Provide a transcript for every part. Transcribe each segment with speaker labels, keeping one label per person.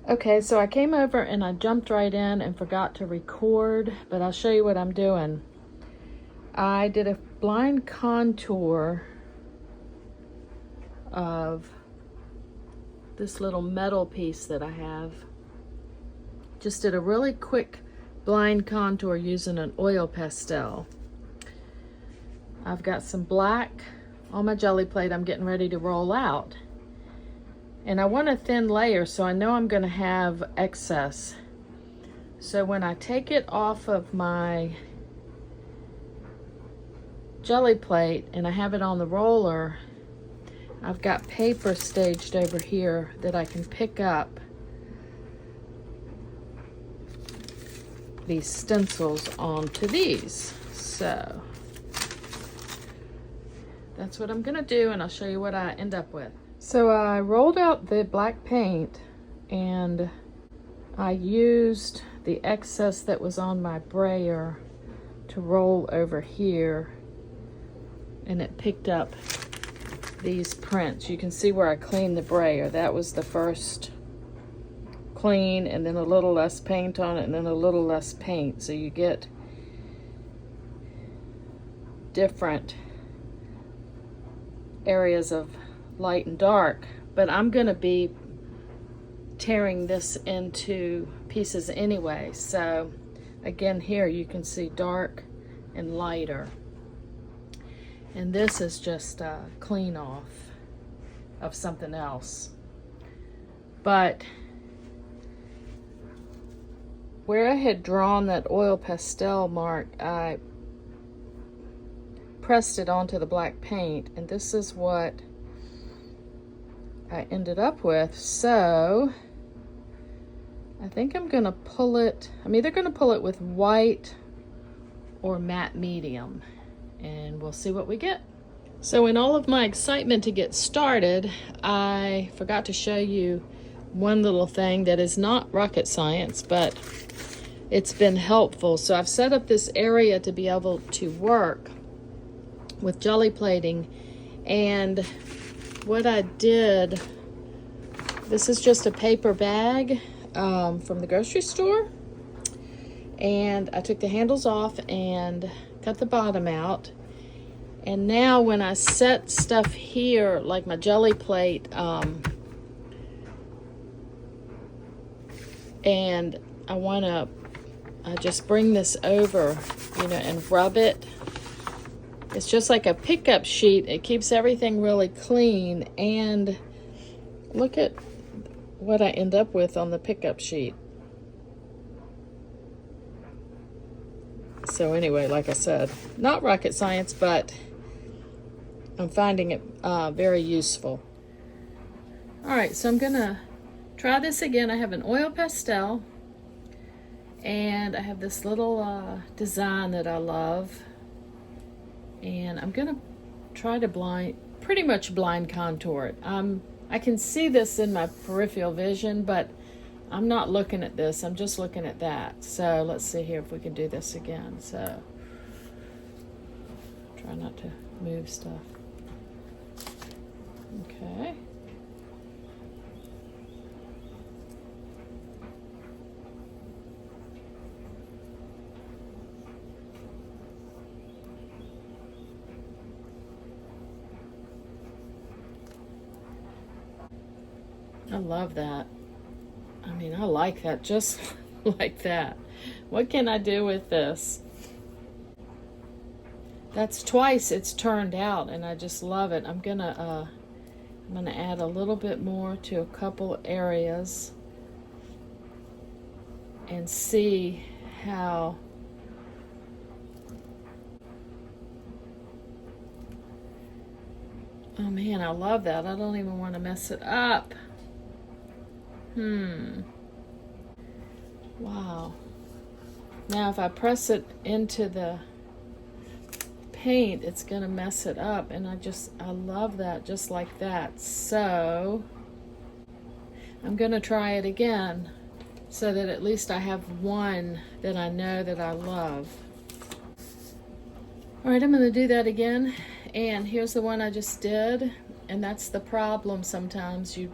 Speaker 1: Okay, so I came over and I jumped right in and forgot to record, but I'll show you what I'm doing. I did a blind contour of this little metal piece that I have. Just did a really quick blind contour using an oil pastel. I've got some black on my jelly plate I'm getting ready to roll out. And I want a thin layer, so I know I'm gonna have excess. So when I take it off of my jelly plate and I have it on the roller, I've got paper staged over here that I can pick up these stencils onto these. So that's what I'm gonna do, and I'll show you what I end up with. So I rolled out the black paint and I used the excess that was on my brayer to roll over here, and it picked up these prints. You can see where I cleaned the brayer. That was the first clean, and then a little less paint on it, and then a little less paint. So you get different areas of light and dark, but I'm gonna be tearing this into pieces anyway. So again, here you can see dark and lighter, and this is just a clean off of something else. But where I had drawn that oil pastel mark, I pressed it onto the black paint, and this is what I ended up with. So I think I'm gonna pull it, I'm either gonna pull it with white or matte medium, and we'll see what we get. So in all of my excitement to get started, I forgot to show you one little thing that is not rocket science, but it's been helpful. So I've set up this area to be able to work with jelly plating, and what I did, this is just a paper bag from the grocery store, and I took the handles off and cut the bottom out. And now when I set stuff here, like my jelly plate, and I just bring this over, and rub it. It's just like a pickup sheet. It keeps everything really clean, and look at what I end up with on the pickup sheet. So anyway, like I said, not rocket science, but I'm finding it very useful. All right, so I'm gonna try this again. I have an oil pastel, and I have this little design that I love. And I'm gonna try to pretty much blind contour it. I can see this in my peripheral vision, but I'm not looking at this, I'm just looking at that. So let's see here if we can do this again. So try not to move stuff. Okay. I love that. I mean, I like that just like that. What can I do with this? That's twice it's turned out, and I just love it. I'm gonna add a little bit more to a couple areas and see how oh man, I love that. I don't even want to mess it up. Wow. Now if I press it into the paint, it's gonna mess it up, and I love that just like that. So I'm gonna try it again so that at least I have one that I know that I love. All right, I'm gonna do that again, and here's the one I just did, and that's the problem sometimes. You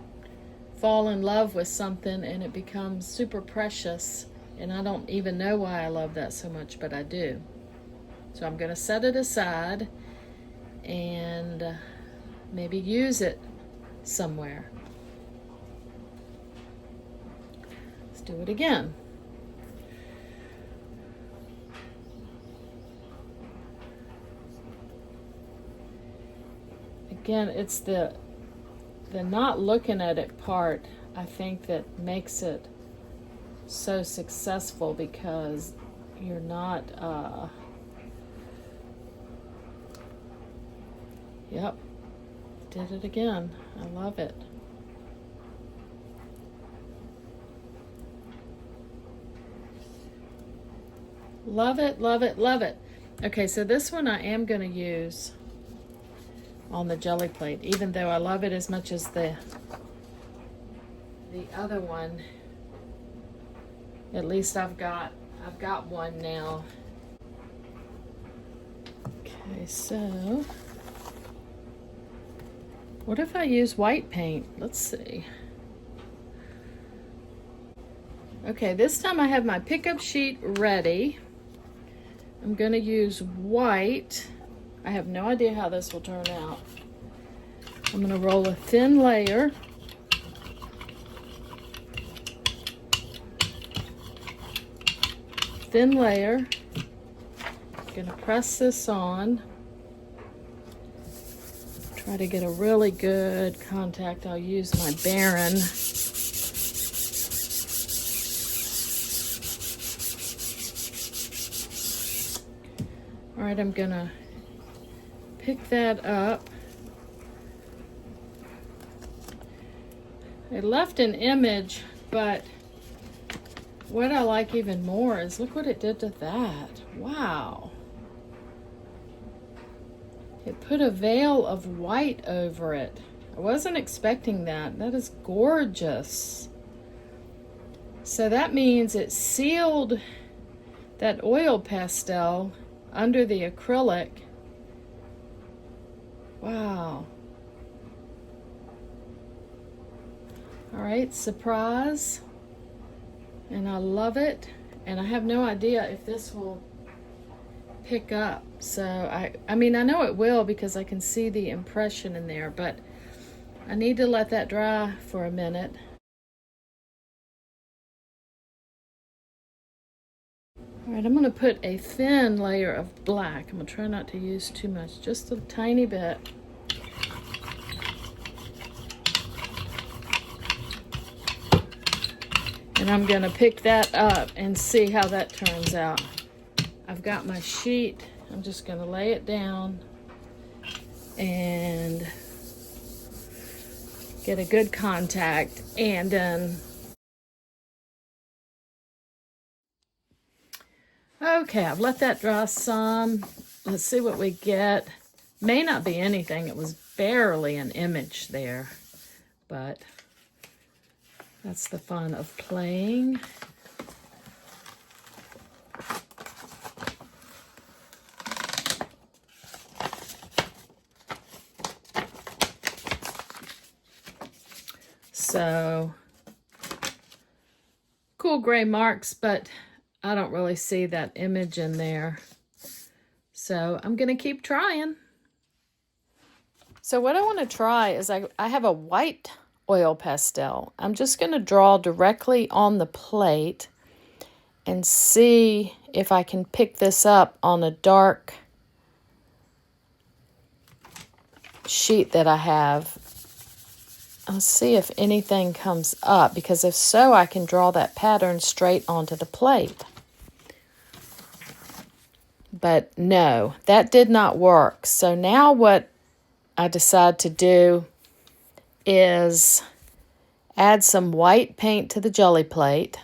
Speaker 1: fall in love with something and it becomes super precious, and I don't even know why I love that so much, but I do. So I'm going to set it aside and maybe use it somewhere. Let's do it again. Again, it's the not looking at it part, I think, that makes it so successful, because you're not, yep, did it again. I love it. Love it, love it, love it. Okay, so this one I am going to use on the jelly plate, even though I love it as much as the other one. At least I've got one now. Okay, so what if I use white paint? Let's see. Okay, this time I have my pickup sheet ready. I'm going to use white. I have no idea how this will turn out. I'm going to roll a thin layer. Thin layer. I'm going to press this on. Try to get a really good contact. I'll use my Baron. All right, I'm going to pick that up. I left an image, but what I like even more is look what it did to that. Wow. It put a veil of white over it. I wasn't expecting that. That is gorgeous. So that means it sealed that oil pastel under the acrylic. Wow. All right, surprise. And I love it. And I have no idea if this will pick up. So I mean, I know it will because I can see the impression in there, but I need to let that dry for a minute. All right, I'm going to put a thin layer of black. I'm going to try not to use too much, just a tiny bit. And I'm going to pick that up and see how that turns out. I've got my sheet. I'm just going to lay it down and get a good contact, and then okay, I've let that dry some. Let's see what we get. May not be anything. It was barely an image there, but that's the fun of playing. So, cool gray marks, but I don't really see that image in there. So I'm going to keep trying. So what I want to try is I have a white oil pastel. I'm just going to draw directly on the plate and see if I can pick this up on a dark sheet that I have. I'll see if anything comes up, because if so, I can draw that pattern straight onto the plate. But no, that did not work. So now what I decide to do is add some white paint to the jelly plate.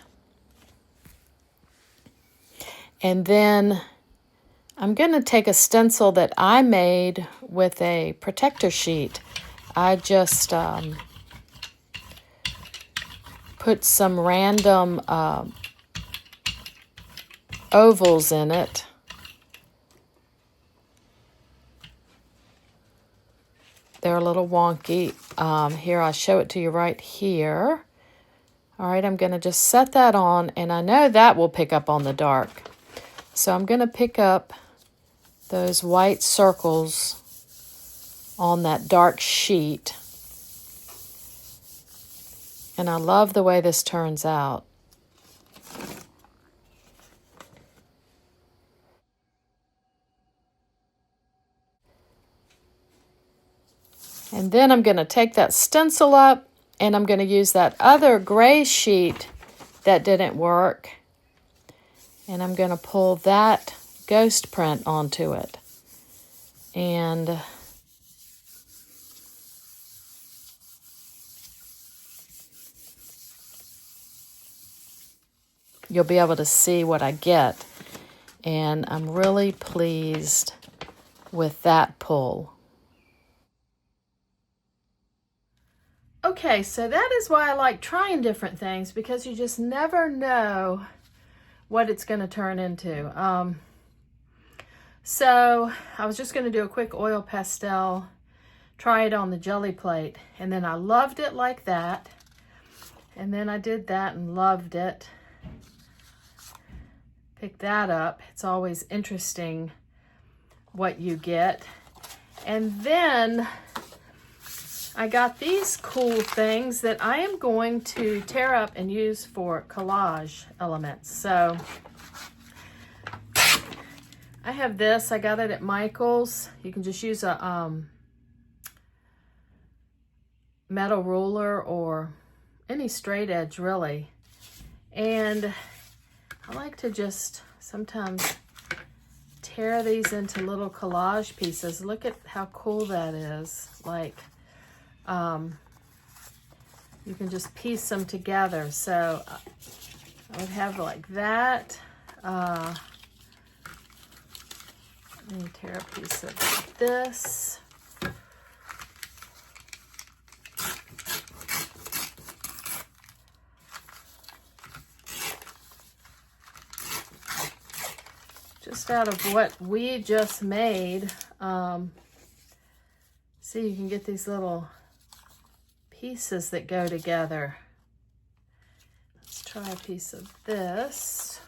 Speaker 1: And then I'm going to take a stencil that I made with a protector sheet. I just put some random ovals in it. They're a little wonky. here, I'll show it to you right here. All right, I'm going to just set that on, and I know that will pick up on the dark. So I'm going to pick up those white circles on that dark sheet. And I love the way this turns out. And then I'm going to take that stencil up, and I'm going to use that other gray sheet that didn't work. And I'm going to pull that ghost print onto it. And you'll be able to see what I get. And I'm really pleased with that pull. Okay, so that is why I like trying different things, because you just never know what it's going to turn into. So I was just going to do a quick oil pastel, try it on the jelly plate, and then I loved it like that. And then I did that and loved it. Pick that up. It's always interesting what you get. And then I got these cool things that I am going to tear up and use for collage elements. So I have this. I got it at Michael's. You can just use a metal ruler or any straight edge, really. And I like to just sometimes tear these into little collage pieces. Look at how cool that is. Like, you can just piece them together. So I would have like that. Let me tear a piece of this. Just out of what we just made. See, you can get these little pieces that go together. Let's try a piece of this.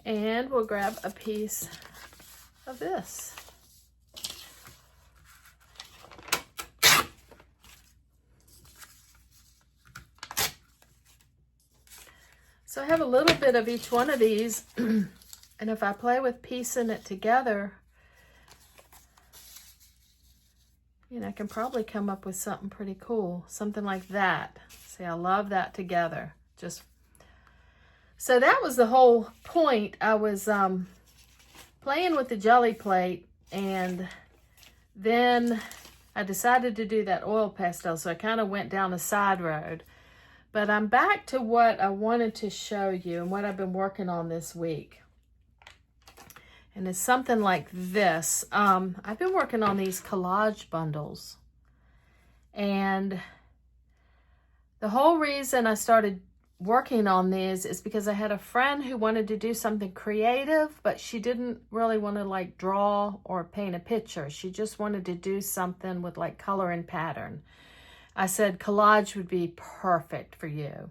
Speaker 1: And we'll grab a piece of this. So I have a little bit of each one of these, and if I play with piecing it together, you know, I can probably come up with something pretty cool, something like that. See, I love that together. So that was the whole point. I was playing with the jelly plate, and then I decided to do that oil pastel, so I kind of went down a side road. But I'm back to what I wanted to show you and what I've been working on this week. And it's something like this. I've been working on these collage bundles. And the whole reason I started working on these is because I had a friend who wanted to do something creative, but she didn't really want to like draw or paint a picture. She just wanted to do something with like color and pattern. I said collage would be perfect for you.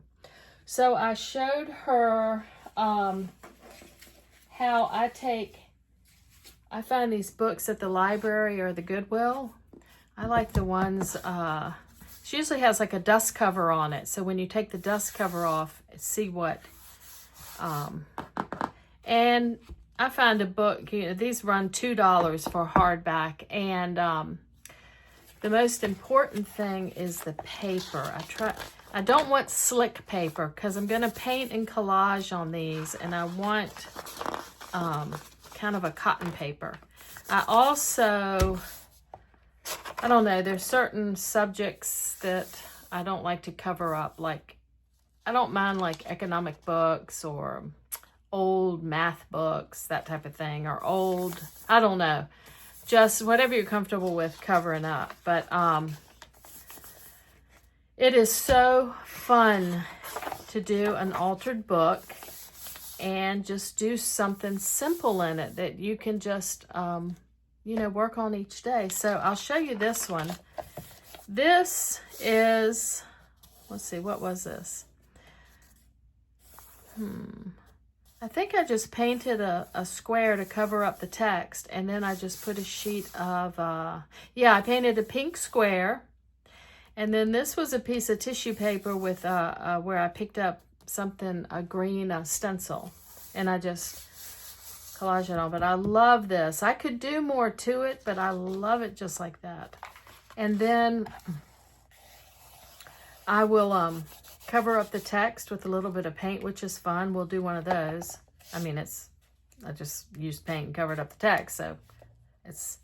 Speaker 1: So I showed her how I find these books at the library or the Goodwill. I like the ones, she usually has like a dust cover on it. So when you take the dust cover off, see what, and I find a book, you know, these run $2 for hardback, and the most important thing is the paper. I don't want slick paper because I'm going to paint and collage on these, and I want kind of a cotton paper. I also, I don't know, there's certain subjects that I don't like to cover up. Like, I don't mind like economic books or old math books, that type of thing, or old, I don't know. Just whatever you're comfortable with covering up. But It is so fun to do an altered book and just do something simple in it that you can just, you know, work on each day. So I'll show you this one. This is, let's see, what was this? I think I just painted a square to cover up the text, and then I just put a sheet of, yeah, I painted a pink square. And then this was a piece of tissue paper with where I picked up something, a green stencil, and I just collaged it all. But I love this. I could do more to it, but I love it just like that. And then I will cover up the text with a little bit of paint, which is fun. We'll do one of those. I mean, I just used paint and covered up the text, so it's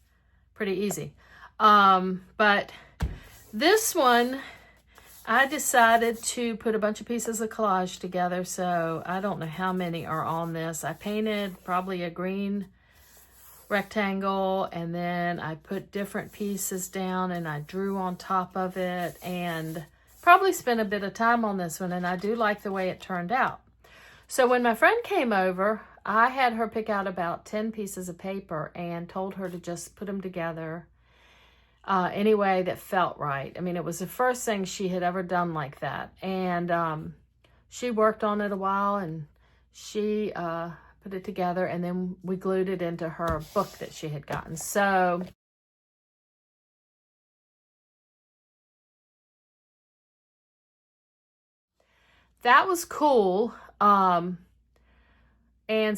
Speaker 1: pretty easy. But this one, I decided to put a bunch of pieces of collage together, so I don't know how many are on this. I painted probably a green rectangle, and then I put different pieces down, and I drew on top of it, and probably spent a bit of time on this one, and I do like the way it turned out. So when my friend came over, I had her pick out about 10 pieces of paper and told her to just put them together any way that felt right. I mean, it was the first thing she had ever done like that. And she worked on it a while, and she put it together, and then we glued it into her book that she had gotten. So that was cool. And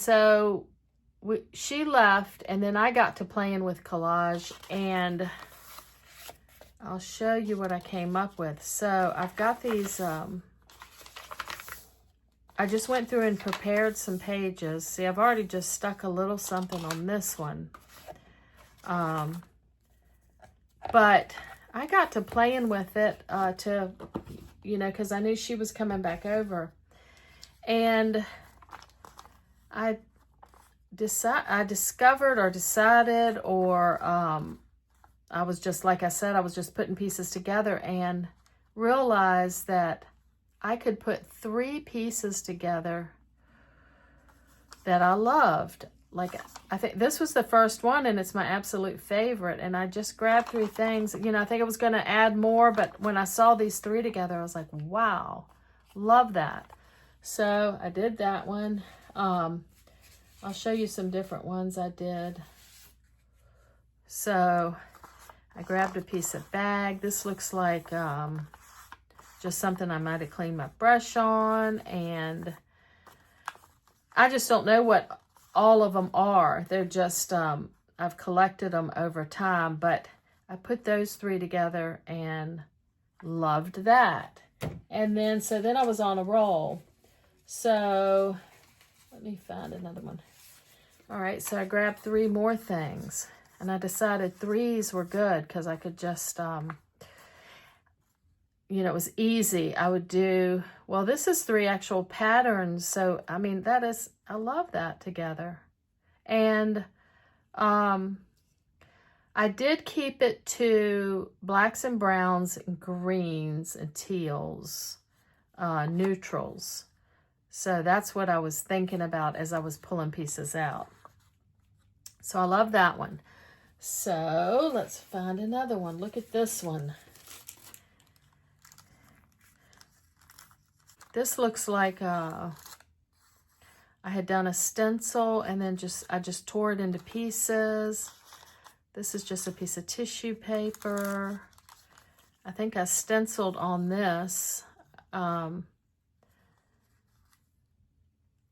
Speaker 1: so she left, and then I got to playing with collage, and I'll show you what I came up with. So I've got these, I just went through and prepared some pages. See, I've already just stuck a little something on this one. But I got to playing with it to, you know, because I knew she was coming back over. And I discovered or decided, or I was just, like I said, I was just putting pieces together and realized that I could put 3 pieces together that I loved. Like, I think this was the first one, and it's my absolute favorite. And I just grabbed 3 things. You know, I think I was going to add more, but when I saw these 3 together, I was like, wow, love that. So I did that one. I'll show you some different ones I did. So I grabbed a piece of bag. This looks like just something I might have cleaned my brush on, and I just don't know what all of them are. They're just, I've collected them over time, but I put those 3 together and loved that. And then, so then I was on a roll. So let me find another one. All right, so I grabbed 3 more things, and I decided 3s were good because I could just, you know, it was easy. I would do, well, this is 3 actual patterns. So, I mean, that is, I love that together. And I did keep it to blacks and browns and greens and teals, neutrals. So that's what I was thinking about as I was pulling pieces out. So I love that one. So let's find another one. Look at this one. This looks like I had done a stencil, and then I just tore it into pieces. This is just a piece of tissue paper. I think I stenciled on this. I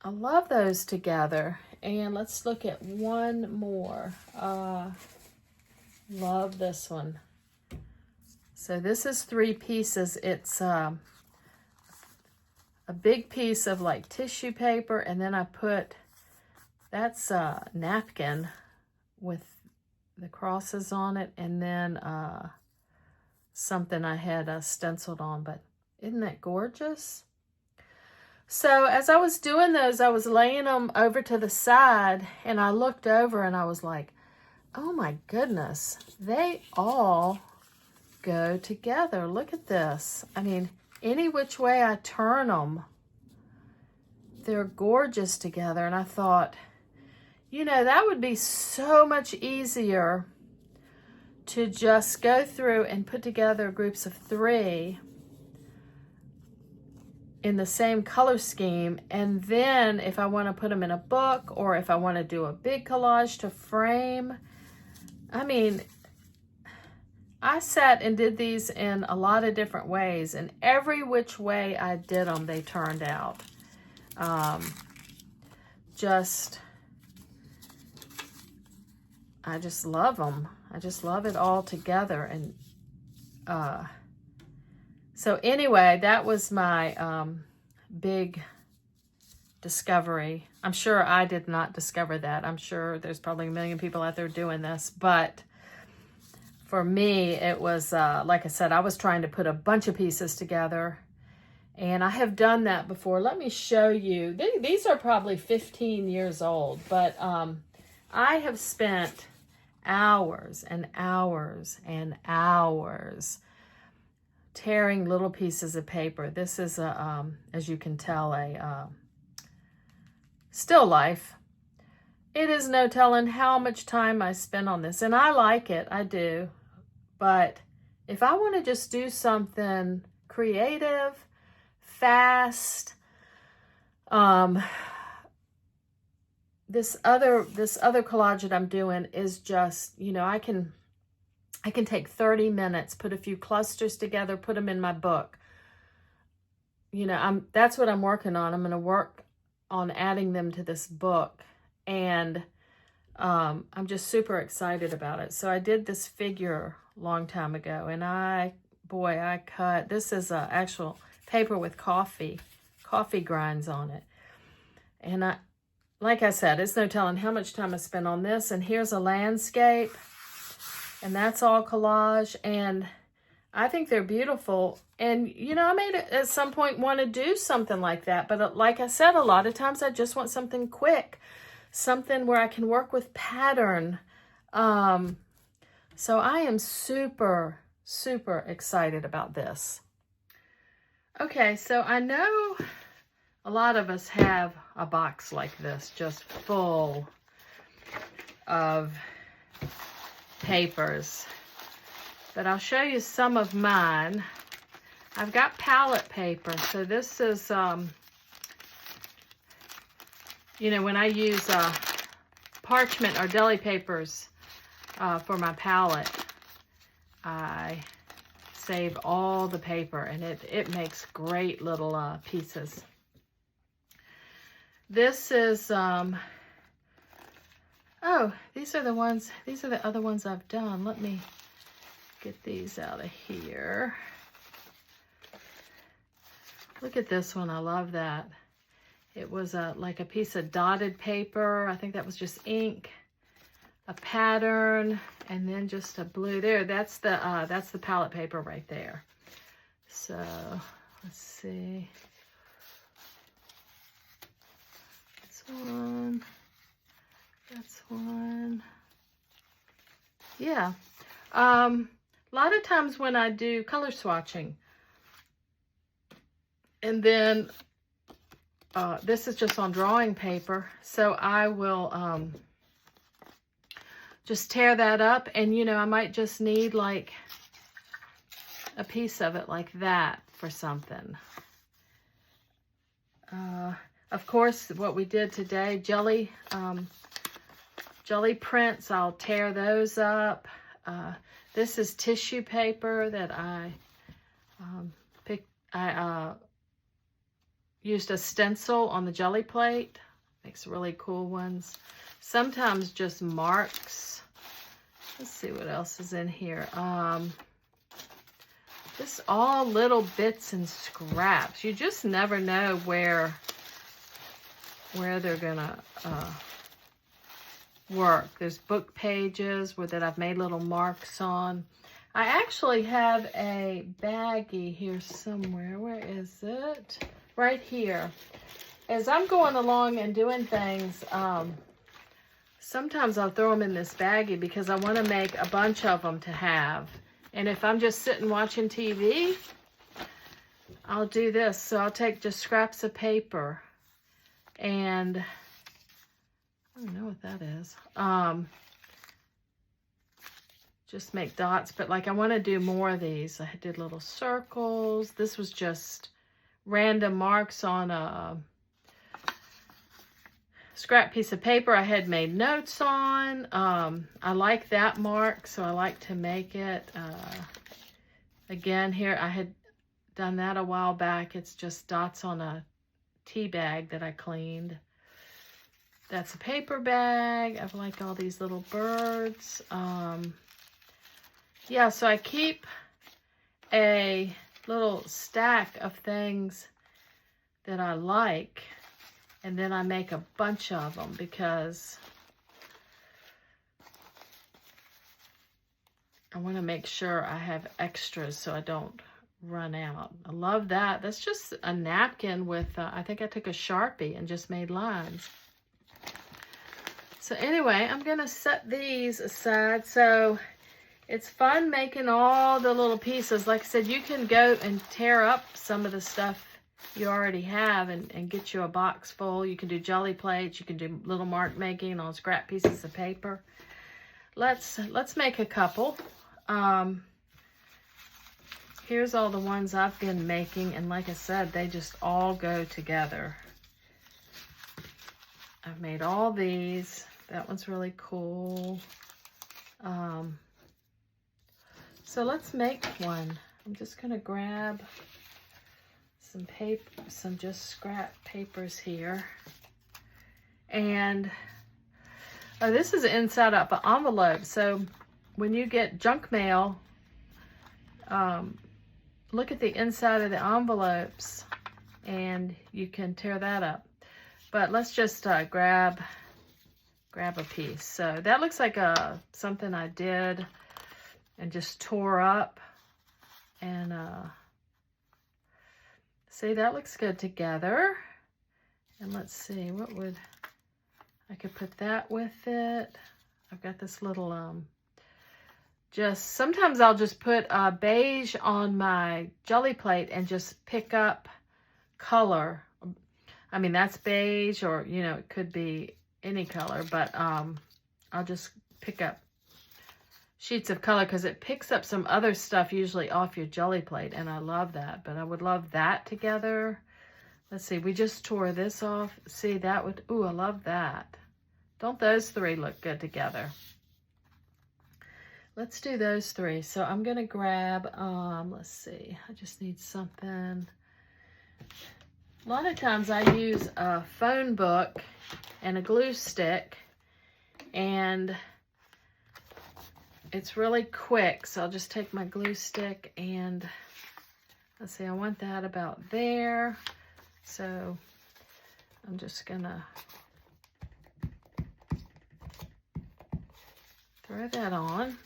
Speaker 1: love those together. And let's look at one more. Love this one. So this is 3 pieces. It's a big piece of like tissue paper, and then I put, that's a napkin with the crosses on it, and then something I had stenciled on. But isn't that gorgeous? So as I was doing those, I was laying them over to the side, and I looked over and I was like, oh my goodness, they all go together. Look at this. I mean, any which way I turn them, they're gorgeous together. And I thought, you know, that would be so much easier to just go through and put together groups of 3 in the same color scheme. And then if I want to put them in a book, or if I want to do a big collage to frame, I mean, I sat and did these in a lot of different ways, and every which way I did them, they turned out. I just love them. I just love it all together. And so anyway, that was my big discovery. I'm sure I did not discover that. I'm sure there's probably a million people out there doing this, but for me, it was, like I said, I was trying to put a bunch of pieces together, and I have done that before. Let me show you. These are probably 15 years old, but I have spent hours and hours and hours tearing little pieces of paper. This is, as you can tell, a still life. It is no telling how much time I spend on this, and I like it, I do. But if I want to just do something creative, fast, this other collage that I'm doing is just, you know, I can take 30 minutes, put a few clusters together, put them in my book. You know, that's what I'm working on. I'm going to work on adding them to this book, and I'm just super excited about it. So I did this figure a long time ago, and I cut, this is actual paper with coffee grinds on it. And like I said, it's no telling how much time I spent on this. And here's a landscape, and that's all collage, and I think they're beautiful. And, you know, I may at some point want to do something like that. But like I said, a lot of times I just want something quick, something where I can work with pattern. So I am super, super excited about this. Okay, so I know a lot of us have a box like this, just full of papers. But I'll show you some of mine. I've got palette paper. So this is, you know, when I use parchment or deli papers for my palette, I save all the paper, and it makes great little pieces. This is, oh, these are the other ones I've done. Let me get these out of here. Look at this one. I love that. It was like a piece of dotted paper. I think that was just ink, a pattern, and then just a blue. There, that's the palette paper right there. So let's see. That's one. That's one. Yeah. A lot of times when I do color swatching, and then this is just on drawing paper, so I will just tear that up, and, you know, I might just need like a piece of it like that for something. Of course, what we did today, jelly prints, I'll tear those up. This is tissue paper that I picked. I used a stencil on the jelly plate. Makes really cool ones. Sometimes just marks. Let's see what else is in here. Just all little bits and scraps. You just never know where they're gonna work. There's book pages that I've made little marks on. I actually have a baggie here somewhere. Where is it? Right here. As I'm going along and doing things, sometimes I'll throw them in this baggie because I want to make a bunch of them to have And if I'm just sitting watching TV, I'll do this. So I'll take just scraps of paper and I don't know what that is. Just make dots, but like I want to do more of these. I did little circles. This was just random marks on a scrap piece of paper I had made notes on. I like that mark, so I like to make it. Again, here I had done that a while back. It's just dots on a tea bag that I cleaned. That's a paper bag. I like all these little birds. Yeah, so I keep a little stack of things that I like, and then I make a bunch of them because I want to make sure I have extras so I don't run out. I love that. That's just a napkin with, I think I took a Sharpie and just made lines. So anyway, I'm going to set these aside. So it's fun making all the little pieces. Like I said, you can go and tear up some of the stuff you already have and get you a box full. You can do jelly plates. You can do little mark making on scrap pieces of paper. Let's make a couple. Here's all the ones I've been making, and like I said, they just all go together. I've made all these. That one's really cool. So let's make one. I'm just gonna grab some paper, some just scrap papers here. And oh, this is inside of an envelope. So when you get junk mail, look at the inside of the envelopes and you can tear that up. But let's just grab a piece. So that looks like something I did and just tore up. And see, that looks good together. And let's see, what would, I could put that with it. I've got this little, sometimes I'll just put beige on my jelly plate and just pick up color. I mean, that's beige, or, you know, it could be any color, but I'll just pick up sheets of color because it picks up some other stuff usually off your jelly plate, and I love that. But I would love that together. Let's see, we just tore this off. See, that would, ooh, I love that. Don't those three look good together? Let's do those three. So I'm going to grab, let's see, I just need something. A lot of times I use a phone book and a glue stick, and it's really quick. So I'll just take my glue stick and let's see, I want that about there. So I'm just gonna throw that on.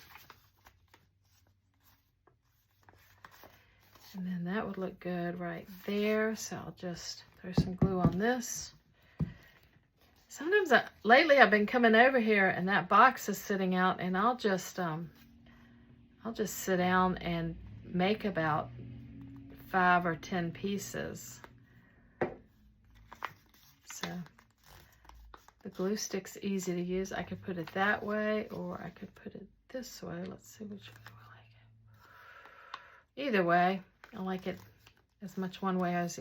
Speaker 1: And then that would look good right there. So I'll just throw some glue on this. Sometimes lately I've been coming over here and that box is sitting out, and I'll just sit down and make about 5 or 10 pieces. So the glue stick's easy to use. I could put it that way, or I could put it this way. Let's see which way I like it. Either way, I like it as much one way as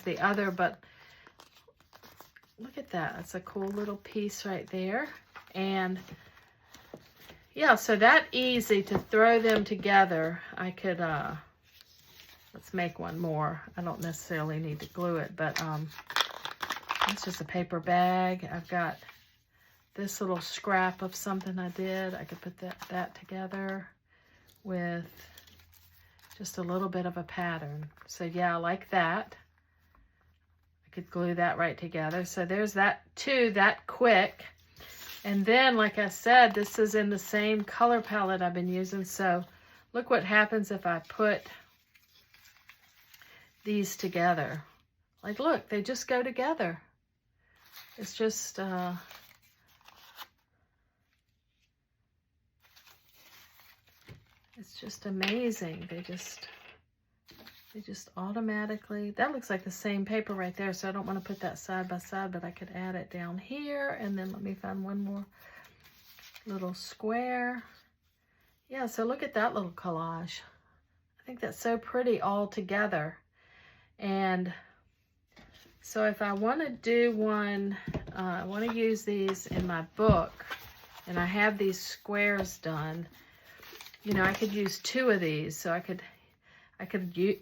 Speaker 1: the other, but look at that. That's a cool little piece right there. And yeah, so that easy to throw them together. I could, let's make one more. I don't necessarily need to glue it, but it's just a paper bag. I've got this little scrap of something I did. I could put that together with just a little bit of a pattern. So yeah, I like that. Could glue that right together. So there's that too, that quick. And then, like I said, this is in the same color palette I've been using. So look what happens if I put these together. Like, look, they just go together. It's just, It's just amazing. They just automatically, that looks like the same paper right there, so I don't want to put that side by side, but I could add it down here. And then let me find one more little square. Yeah, so look at that little collage. I think that's so pretty all together. And so if I want to do one, I want to use these in my book, and I have these squares done, you know, I could use 2 of these. So I could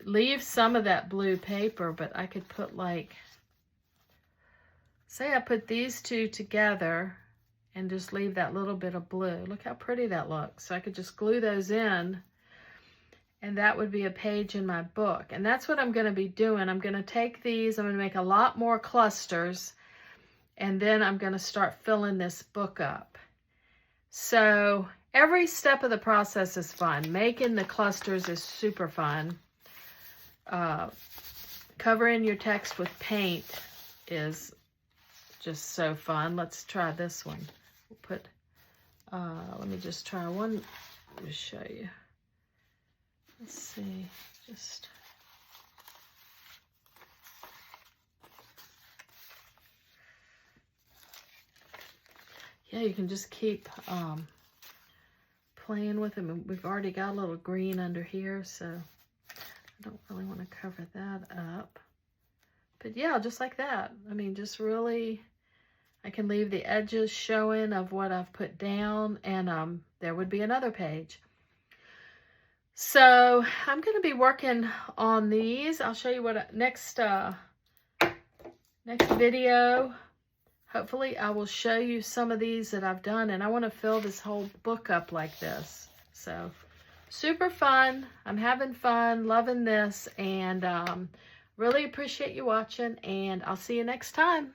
Speaker 1: leave some of that blue paper, but I could put, like, say I put these 2 together and just leave that little bit of blue. Look how pretty that looks. So I could just glue those in, and that would be a page in my book. And that's what I'm going to be doing. I'm going to take these, I'm going to make a lot more clusters, and then I'm going to start filling this book up. So every step of the process is fun. Making the clusters is super fun. Covering your text with paint is just so fun. Let's try this one. We'll put, let me just try one to show you. Let's see, just. Yeah, you can just keep playing with them. And we've already got a little green under here, so I don't really want to cover that up. But yeah, just like that. I mean, just really, I can leave the edges showing of what I've put down, and there would be another page. So I'm going to be working on these. I'll show you what next video. Hopefully I will show you some of these that I've done, and I want to fill this whole book up like this. So super fun. I'm having fun, loving this, and really appreciate you watching, and I'll see you next time.